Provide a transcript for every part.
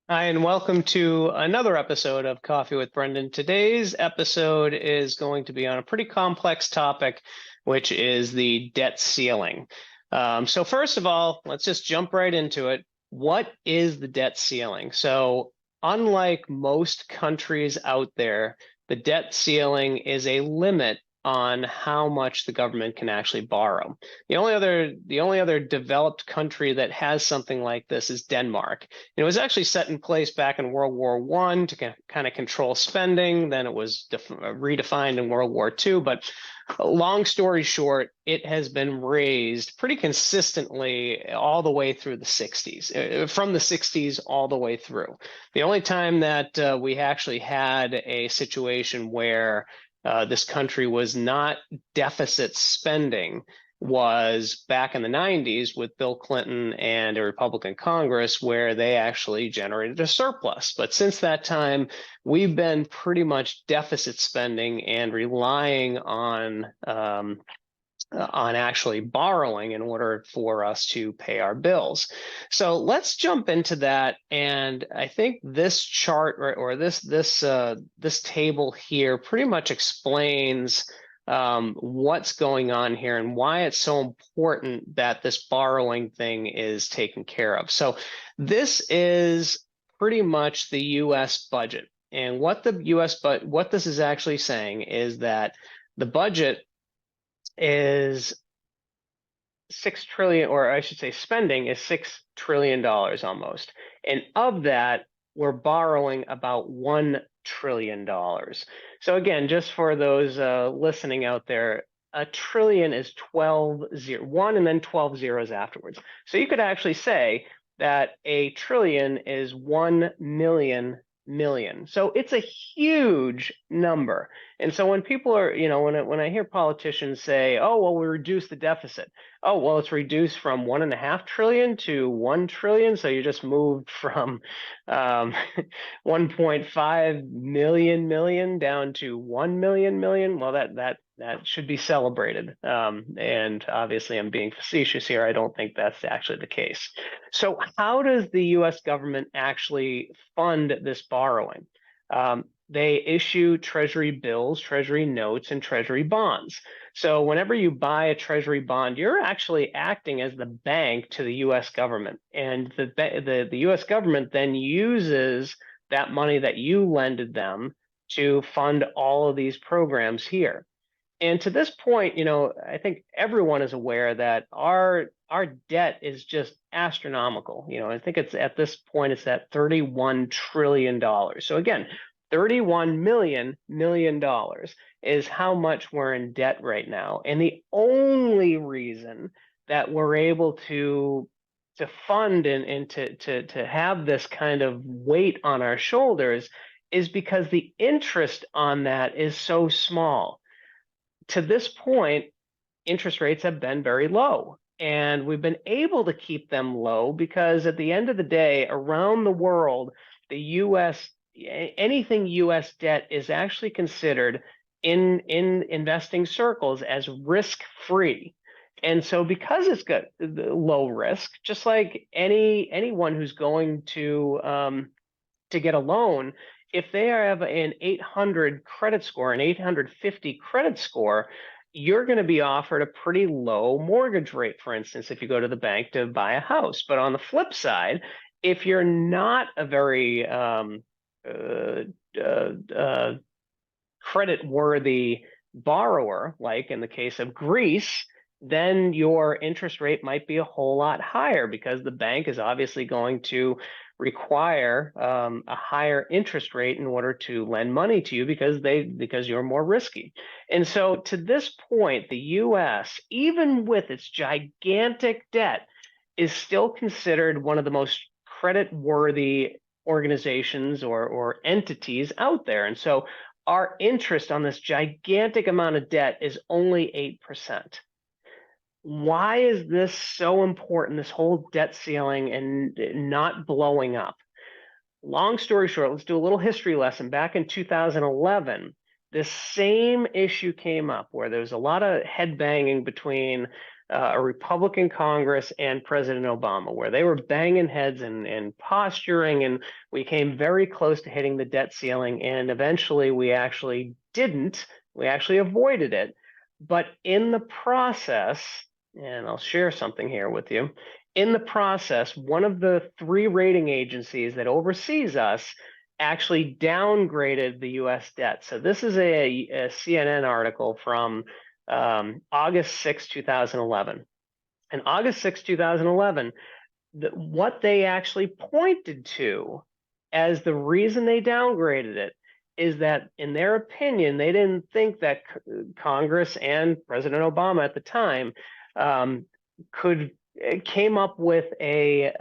Hi, and welcome to another episode of Coffee with Brendan. Today's episode is going to be on a pretty complex topic, which is the debt ceiling. So first of all, let's just jump right into it. What is the debt ceiling? So unlike most countries out there, the debt ceiling is a limit on how much the government can actually borrow. The only other developed country that has something like this is Denmark. It was actually set in place back in World War I to kind of control spending. Then it was redefined in World War II. But long story short, it has been raised pretty consistently all the way through the 60s, from the 60s all the way through. The only time that we actually had a situation where this country was not deficit spending was back in the 90s with Bill Clinton and a Republican Congress, where they actually generated a surplus. But since that time, we've been pretty much deficit spending and relying on actually borrowing in order for us to pay our bills. So let's jump into that. And I think this chart or this table here pretty much explains what's going on here and why it's so important that this borrowing thing is taken care of. So this is pretty much the U.S. budget. And what this is actually saying is that the budget is 6 trillion, or I should say spending is $6 trillion almost. And of that, we're borrowing about $1 trillion. So again, just for those listening out there, a trillion is 1 and then 12 zeros afterwards. So you could actually say that a trillion is 1 million million. So it's a huge number. And so when people are, when I hear politicians say, "Oh, well, we reduce the deficit," oh, well, it's reduced from 1.5 trillion to 1 trillion. So you just moved from um, 1.5 million million down to 1 million million. Well, that should be celebrated. And obviously, I'm being facetious here. I don't think that's actually the case. So how does the U.S. government actually fund this borrowing? They issue treasury bills, treasury notes, and treasury bonds. So whenever you buy a treasury bond, you're actually acting as the bank to the U.S. government. And the U.S. government then uses that money that you lended them to fund all of these programs here. And to this point, I think everyone is aware that our debt is just astronomical. I think it's at this point it's at $31 trillion. So again, $31 million is how much we're in debt right now. And the only reason that we're able to fund and to have this kind of weight on our shoulders is because the interest on that is so small. To this point, interest rates have been very low. And we've been able to keep them low because at the end of the day, around the world, the US, anything US debt is actually considered in investing circles as risk-free. And so because it's got low risk, just like anyone who's going to get a loan, if they have an 800 credit score, an 850 credit score, you're going to be offered a pretty low mortgage rate, for instance, if you go to the bank to buy a house. But on the flip side, if you're not a very credit-worthy borrower, like in the case of Greece, then your interest rate might be a whole lot higher because the bank is obviously going to require a higher interest rate in order to lend money to you because you're more risky. And so to this point, the US, even with its gigantic debt, is still considered one of the most credit-worthy organizations or entities out there. And so our interest on this gigantic amount of debt is only 8%. Why is this so important, this whole debt ceiling and not blowing up? Long story short, let's do a little history lesson. Back in 2011, this same issue came up where there was a lot of head banging between a Republican Congress and President Obama, where they were banging heads and posturing, and we came very close to hitting the debt ceiling, and eventually we actually didn't. We actually avoided it. But in the process, and I'll share something here with you, in the process, one of the three rating agencies that oversees us actually downgraded the U.S. debt. So this is a CNN article from August 6, 2011. And August 6, 2011, what they actually pointed to as the reason they downgraded it is that, in their opinion, they didn't think that Congress and President Obama at the time came up with a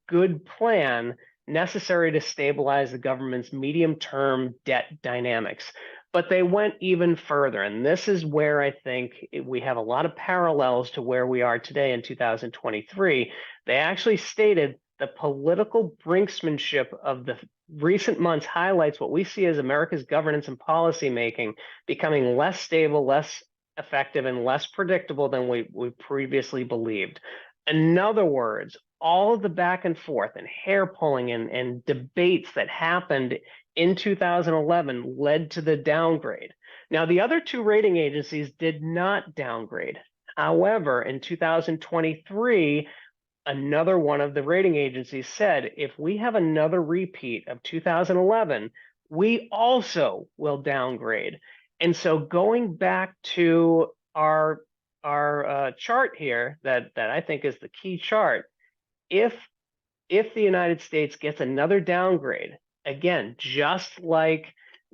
good plan necessary to stabilize the government's medium-term debt dynamics. But they went even further, and this is where I think we have a lot of parallels to where we are today in 2023. They actually stated the political brinksmanship of the recent months highlights what we see as America's governance and policy making becoming less stable, less effective, and less predictable than we previously believed. In other words, all of the back and forth and hair pulling and debates that happened in 2011 led to the downgrade. Now, the other two rating agencies did not downgrade. However, in 2023, another one of the rating agencies said, if we have another repeat of 2011, we also will downgrade. And so going back to our chart here, that I think is the key chart, if the United States gets another downgrade, again, just like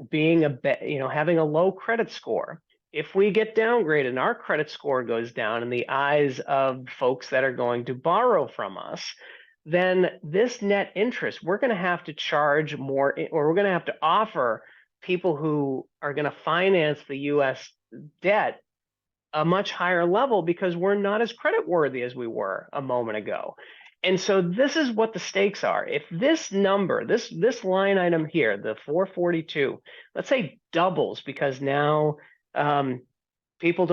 being having a low credit score, if we get downgraded and our credit score goes down in the eyes of folks that are going to borrow from us, then this net interest, we're going to have to charge more, or we're going to have to offer people who are going to finance the U.S. debt a much higher level because we're not as creditworthy as we were a moment ago. And so this is what the stakes are. If this number, this line item here, the 442, let's say doubles because now people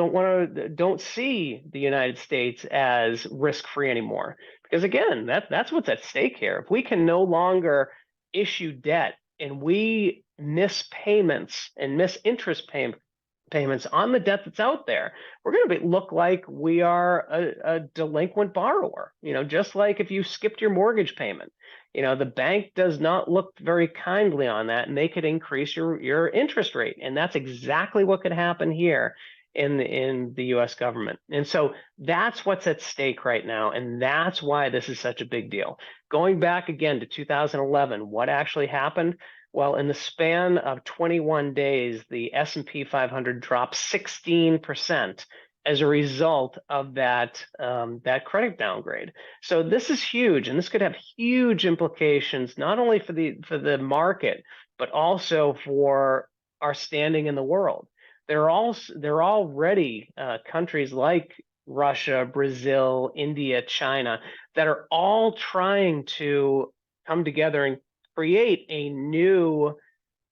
don't see the United States as risk-free anymore. Because again, that's what's at stake here. If we can no longer issue debt and we miss payments and miss interest payments on the debt that's out there, we're going to look like we are a delinquent borrower. Just like if you skipped your mortgage payment, the bank does not look very kindly on that, and they could increase your interest rate. And that's exactly what could happen here in the U.S. government. And so that's what's at stake right now, and that's why this is such a big deal. Going back again to 2011, what actually happened? Well, in the span of 21 days, the S&P 500 dropped 16% as a result of that credit downgrade. So this is huge, and this could have huge implications not only for the market, but also for our standing in the world. There are already countries like Russia, Brazil, India, China that are all trying to come together and create a new,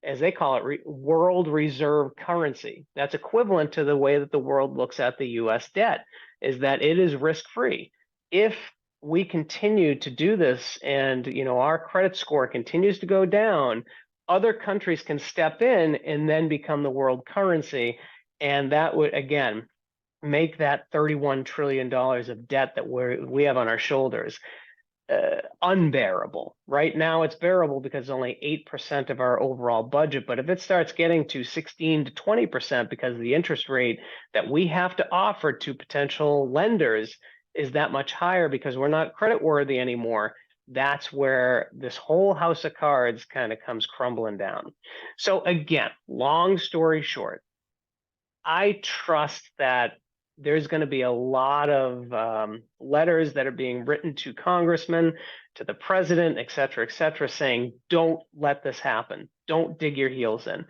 as they call it, world reserve currency. That's equivalent to the way that the world looks at the U.S. debt, is that it is risk-free. If we continue to do this and our credit score continues to go down, other countries can step in and then become the world currency. And that would, again, make that $31 trillion of debt that we have on our shoulders unbearable. Right now it's bearable because only 8% of our overall budget, but if it starts getting to 16 to 20% because the interest rate that we have to offer to potential lenders is that much higher because we're not creditworthy anymore, that's where this whole house of cards kind of comes crumbling down. So again, long story short, I trust that there's going to be a lot of letters that are being written to congressmen, to the president, et cetera, saying, don't let this happen. Don't dig your heels in.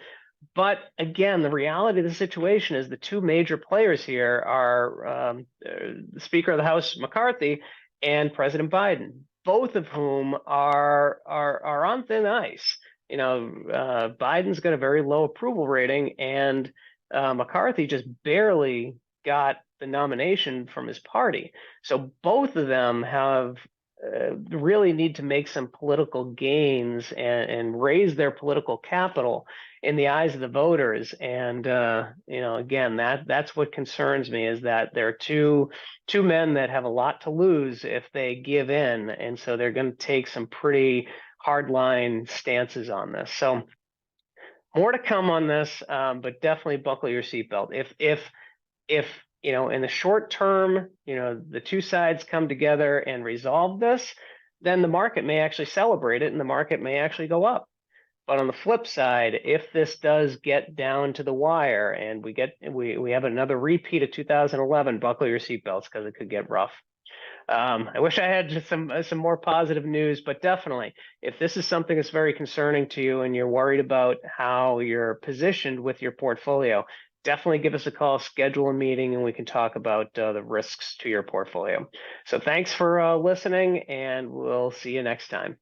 But again, the reality of the situation is the two major players here are the Speaker of the House, McCarthy, and President Biden, both of whom are on thin ice. Biden's got a very low approval rating, and McCarthy just barely got the nomination from his party. So both of them have really need to make some political gains and raise their political capital in the eyes of the voters. And again, that's what concerns me, is that there are two men that have a lot to lose if they give in, and so they're going to take some pretty hardline stances on this. So more to come on this, but definitely buckle your seatbelt. If in the short term, the two sides come together and resolve this, then the market may actually celebrate it and the market may actually go up. But on the flip side, if this does get down to the wire and we have another repeat of 2011, buckle your seatbelts, because it could get rough. I wish I had some more positive news, but definitely, if this is something that's very concerning to you and you're worried about how you're positioned with your portfolio, definitely give us a call, schedule a meeting, and we can talk about the risks to your portfolio. So thanks for listening, and we'll see you next time.